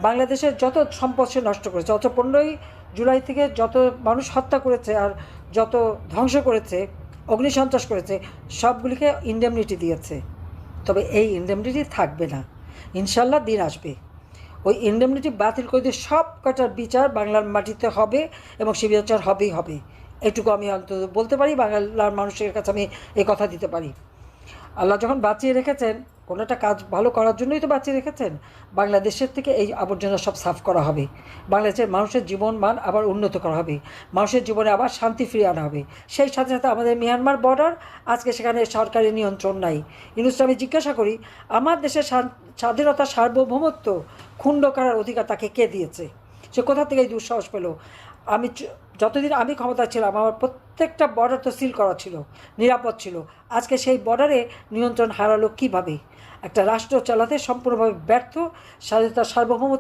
বাংলাদেশের যত সম্পদ সে নষ্ট করেছে, অথচ 15ই জুলাই থেকে যত মানুষ হত্যা করেছে আর যত ধ্বংস করেছে, অগ্নিসন্ত্রাস করেছে, সবগুলিকে ইন্ডেমনিটি দিয়েছে। তবে এই ইন্ডেমনিটি থাকবে না, ইনশাল্লাহ দিন আসবে ওই ইন্ডেমনিটি বাতিল করে দিয়ে সব কটার বিচার বাংলার মাটিতে হবে এবং সে বিচার হবেই হবে। এটুকু আমি অন্তত বলতে পারি, বাংলার মানুষের কাছে আমি এই কথা দিতে পারি। আল্লাহ যখন বাঁচিয়ে রেখেছেন, কোনো একটা কাজ ভালো করার জন্যই তো বাঁচিয়ে রেখেছেন। বাংলাদেশের থেকে এই আবর্জনা সব সাফ করা হবে, বাংলাদেশের মানুষের জীবন মান আবার উন্নত করা হবে, মানুষের জীবনে আবার শান্তি ফিরিয়ে আনা হবে। সেই সাথে সাথে আমাদের মিয়ানমার বর্ডার, আজকে সেখানে সরকারি নিয়ন্ত্রণ নাই। ইউনুসকে আমি জিজ্ঞাসা করি, আমার দেশের স্বাধীনতা সার্বভৌমত্ব ক্ষুণ্ণ করার অধিকার তাকে কে দিয়েছে? সে কোথা থেকে এই দুঃসাহস পেল? আমি যতদিন আমি ক্ষমতা ছিলাম, আমার প্রত্যেকটা বর্ডার তো সিল করা ছিল, নিরাপদ ছিল। আজকে সেই বর্ডারে নিয়ন্ত্রণ হারালো কীভাবে? একটা রাষ্ট্র চালাতে সম্পূর্ণভাবে ব্যর্থ, স্বাধীনতার সার্বভৌমত্ব